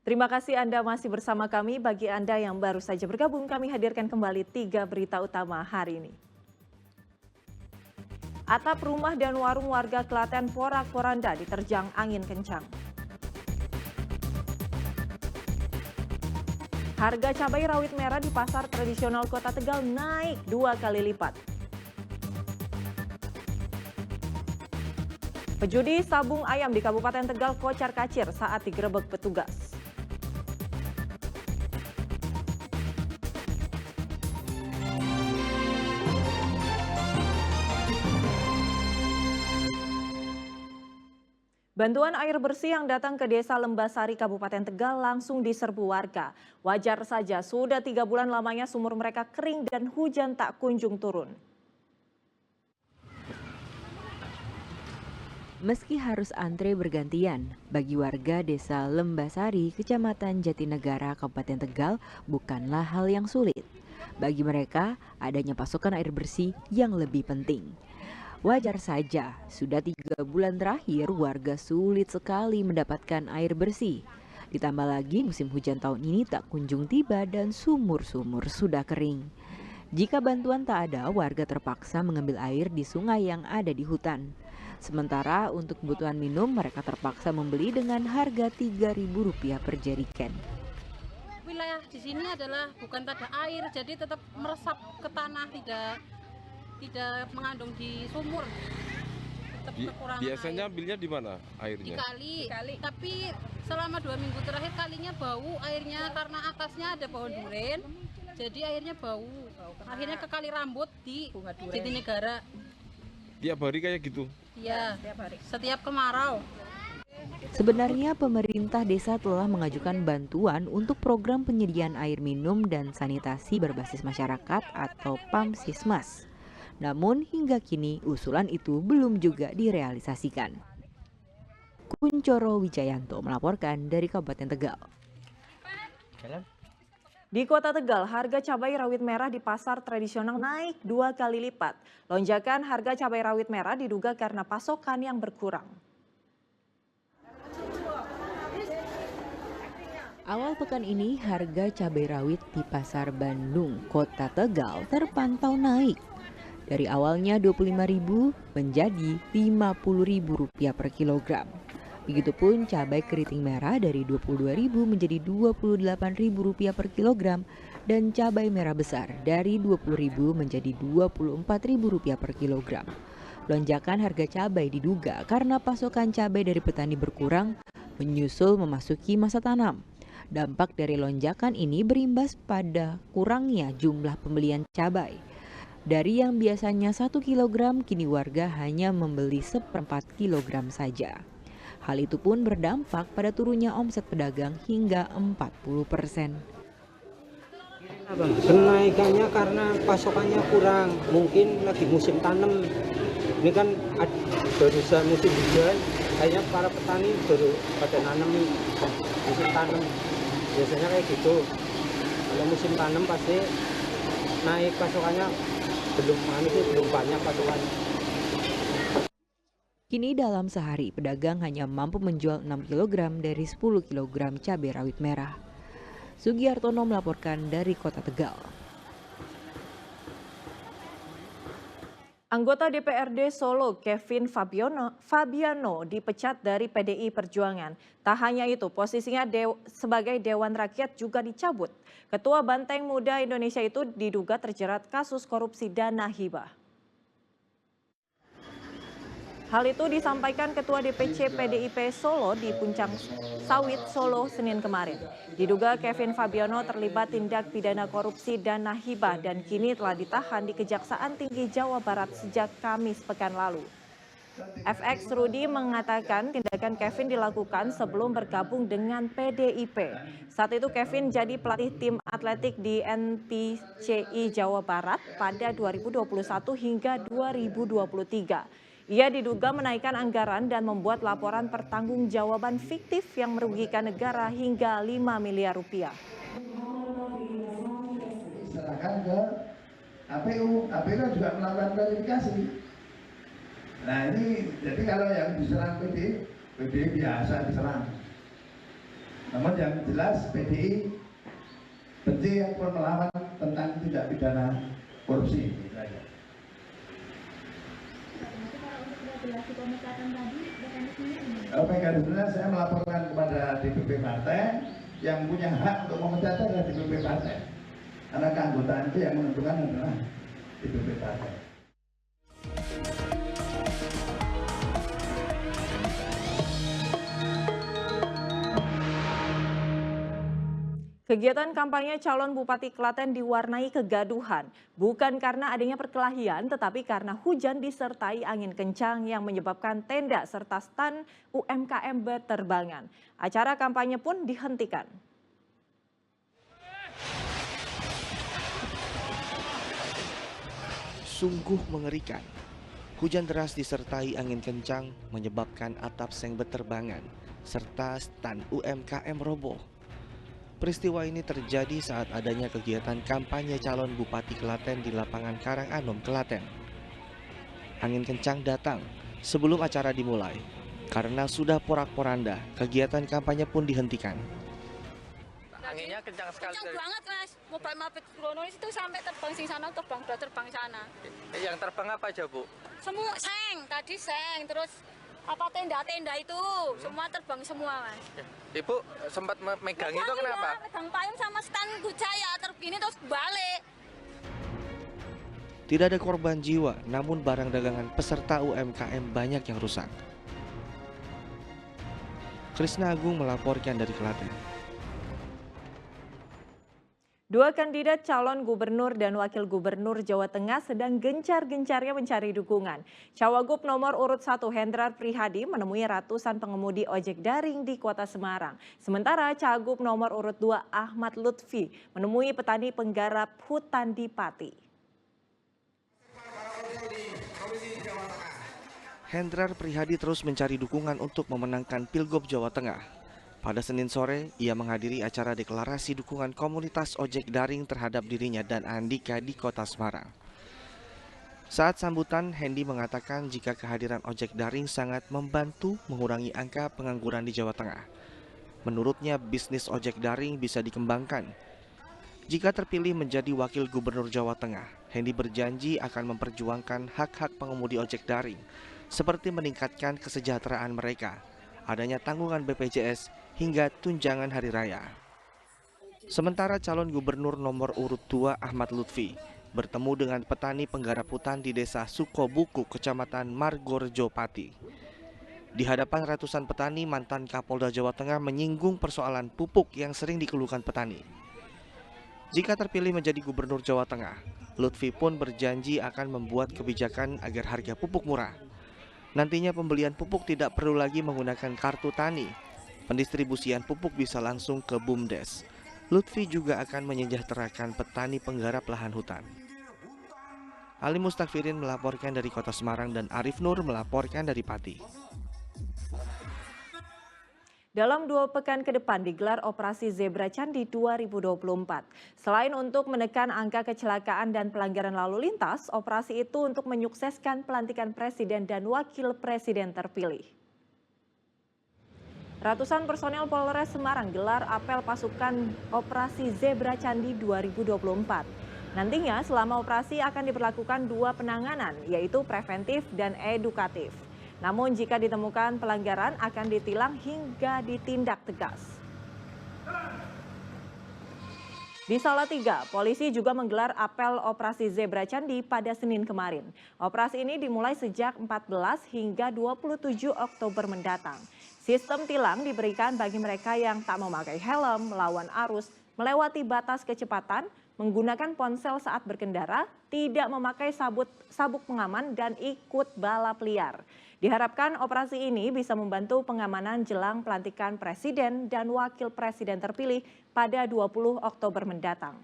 Terima kasih Anda masih bersama kami. Bagi Anda yang baru saja bergabung, kami hadirkan kembali 3 berita utama hari ini. Atap rumah dan warung warga Klaten porak-poranda diterjang angin kencang. Harga cabai rawit merah di pasar tradisional Kota Tegal naik 2 kali lipat. Pejudi sabung ayam di Kabupaten Tegal kocar-kacir saat digerebek petugas. Bantuan air bersih yang datang ke Desa Lembasari, Kabupaten Tegal langsung diserbu warga. Wajar saja sudah 3 bulan lamanya sumur mereka kering dan hujan tak kunjung turun. Meski harus antre bergantian, bagi warga Desa Lembasari, Kecamatan Jatinegara, Kabupaten Tegal bukanlah hal yang sulit. Bagi mereka, adanya pasokan air bersih yang lebih penting. Wajar saja, sudah 3 bulan terakhir warga sulit sekali mendapatkan air bersih. Ditambah lagi musim hujan tahun ini tak kunjung tiba dan sumur-sumur sudah kering. Jika bantuan tak ada, warga terpaksa mengambil air di sungai yang ada di hutan. Sementara untuk kebutuhan minum mereka terpaksa membeli dengan harga Rp3.000 per jerigen. Wilayah di sini adalah bukan tak ada air, jadi tetap meresap ke tanah, tidak mengandung di sumur. Tetap kekurangan Biasanya air. ambilnya di mana airnya? Di kali. Tapi selama 2 minggu terakhir kalinya bau airnya karena atasnya ada pohon duren. Jadi airnya bau. Akhirnya ke kali rambut di Jatinegara. Tiap hari kayak gitu? Iya, setiap kemarau. Sebenarnya pemerintah desa telah mengajukan bantuan untuk program penyediaan air minum dan sanitasi berbasis masyarakat atau PAM-Sismas. Namun hingga kini usulan itu belum juga direalisasikan. Kuncoro Wijayanto melaporkan dari Kabupaten Tegal. Di Kota Tegal, harga cabai rawit merah di pasar tradisional naik 2 kali lipat. Lonjakan harga cabai rawit merah diduga karena pasokan yang berkurang. Awal pekan ini harga cabai rawit di Pasar Bandung, Kota Tegal terpantau naik. Dari awalnya Rp25.000 menjadi Rp50.000 per kilogram. Begitupun cabai keriting merah dari Rp22.000 menjadi Rp28.000 per kilogram dan cabai merah besar dari Rp20.000 menjadi Rp24.000 per kilogram. Lonjakan harga cabai diduga karena pasokan cabai dari petani berkurang menyusul memasuki masa tanam. Dampak dari lonjakan ini berimbas pada kurangnya jumlah pembelian cabai. Dari yang biasanya 1 kilogram, kini warga hanya membeli 1/4 kilogram saja. Hal itu pun berdampak pada turunnya omset pedagang hingga 40%. Kenaikannya karena pasokannya kurang, mungkin lagi musim tanam. Ini kan barusan musim hujan, kayaknya para petani baru pada nanam nih, musim tanam. Biasanya kayak gitu. Kalau musim tanam pasti naik pasokannya, belum banyak pasokannya. Kini dalam sehari pedagang hanya mampu menjual 6 kg dari 10 kg cabai rawit merah. Sugiartono melaporkan dari Kota Tegal. Anggota DPRD Solo Kevin Fabiano dipecat dari PDI Perjuangan. Tak hanya itu, posisinya sebagai Dewan Rakyat juga dicabut. Ketua Banteng Muda Indonesia itu diduga terjerat kasus korupsi dana hibah. Hal itu disampaikan Ketua DPC PDIP Solo di Puncak Sawit Solo Senin kemarin. Diduga Kevin Fabiano terlibat tindak pidana korupsi dana hibah dan kini telah ditahan di Kejaksaan Tinggi Jawa Barat sejak Kamis pekan lalu. FX Rudi mengatakan tindakan Kevin dilakukan sebelum bergabung dengan PDIP. Saat itu Kevin jadi pelatih tim atletik di NPCI Jawa Barat pada 2021 hingga 2023. Ia diduga menaikkan anggaran dan membuat laporan pertanggungjawaban fiktif yang merugikan negara hingga 5 miliar rupiah. Diserahkan ke KPU, KPU kan juga melakukan verifikasi. Nah ini, jadi kalau yang diserang PD biasa diserang. Namun yang jelas PDI benci ataupun melawan tentang tindak pidana korupsi. Mekanismenya saya melaporkan kepada DPP partai yang punya hak untuk memecat adalah DPP partai. Karena keanggotaan itu yang menentukan adalah DPP partai. Kegiatan kampanye calon Bupati Klaten diwarnai kegaduhan, bukan karena adanya perkelahian, tetapi karena hujan disertai angin kencang yang menyebabkan tenda serta stan UMKM berterbangan. Acara kampanye pun dihentikan. Sungguh mengerikan. Hujan deras disertai angin kencang menyebabkan atap seng berterbangan, serta stan UMKM roboh. Peristiwa ini terjadi saat adanya kegiatan kampanye calon Bupati Klaten di lapangan Karanganom, Klaten. Angin kencang datang sebelum acara dimulai. Karena sudah porak-poranda, kegiatan kampanye pun dihentikan. Anginnya kencang sekali. Kencang banget mas, mobil mapit kronolis itu sampai terbang sing sana, terbang sana. Yang terbang apa aja Bu? Semua seng, tadi seng, terus apa tenda-tenda itu, semua terbang semua mas. Ibu sempat megang itu kenapa? Megang payung sama stand Gujaya terbini terus balik. Tidak ada korban jiwa, namun barang dagangan peserta UMKM banyak yang rusak. Krisna Agung melaporkan dari Klaten. Dua kandidat calon gubernur dan wakil gubernur Jawa Tengah sedang gencar-gencarnya mencari dukungan. Cawagup nomor urut 1 Hendrar Prihadi menemui ratusan pengemudi ojek daring di Kota Semarang. Sementara Cagup nomor urut 2 Ahmad Lutfi menemui petani penggarap hutan di Pati. Hendrar Prihadi terus mencari dukungan untuk memenangkan Pilgub Jawa Tengah. Pada Senin sore, ia menghadiri acara deklarasi dukungan komunitas ojek daring terhadap dirinya dan Andika di Kota Semarang. Saat sambutan, Hendy mengatakan jika kehadiran ojek daring sangat membantu mengurangi angka pengangguran di Jawa Tengah. Menurutnya, bisnis ojek daring bisa dikembangkan. Jika terpilih menjadi wakil gubernur Jawa Tengah, Hendy berjanji akan memperjuangkan hak-hak pengemudi ojek daring, seperti meningkatkan kesejahteraan mereka, adanya tanggungan BPJS, hingga tunjangan hari raya. Sementara calon gubernur nomor urut 2 Ahmad Lutfi bertemu dengan petani penggarap hutan di desa Sukobuku, Kecamatan Margorejo, Pati. Di hadapan ratusan petani, mantan Kapolda Jawa Tengah menyinggung persoalan pupuk yang sering dikeluhkan petani. Jika terpilih menjadi gubernur Jawa Tengah, Lutfi pun berjanji akan membuat kebijakan agar harga pupuk murah. Nantinya pembelian pupuk tidak perlu lagi menggunakan kartu tani. Pendistribusian pupuk bisa langsung ke BUMDes. Lutfi juga akan menyejahterakan petani penggarap lahan hutan. Ali Mustakfirin melaporkan dari Kota Semarang dan Arif Nur melaporkan dari Pati. Dalam 2 pekan ke depan digelar operasi Zebra Candi 2024. Selain untuk menekan angka kecelakaan dan pelanggaran lalu lintas, operasi itu untuk menyukseskan pelantikan presiden dan wakil presiden terpilih. Ratusan personel Polres Semarang gelar apel pasukan operasi Zebra Candi 2024. Nantinya selama operasi akan diberlakukan 2 penanganan, yaitu preventif dan edukatif. Namun jika ditemukan pelanggaran akan ditilang hingga ditindak tegas. Di Salatiga, polisi juga menggelar apel operasi Zebra Candi pada Senin kemarin. Operasi ini dimulai sejak 14 hingga 27 Oktober mendatang. Sistem tilang diberikan bagi mereka yang tak memakai helm, melawan arus, melewati batas kecepatan, menggunakan ponsel saat berkendara, tidak memakai sabuk pengaman, dan ikut balap liar. Diharapkan operasi ini bisa membantu pengamanan jelang pelantikan presiden dan wakil presiden terpilih pada 20 Oktober mendatang.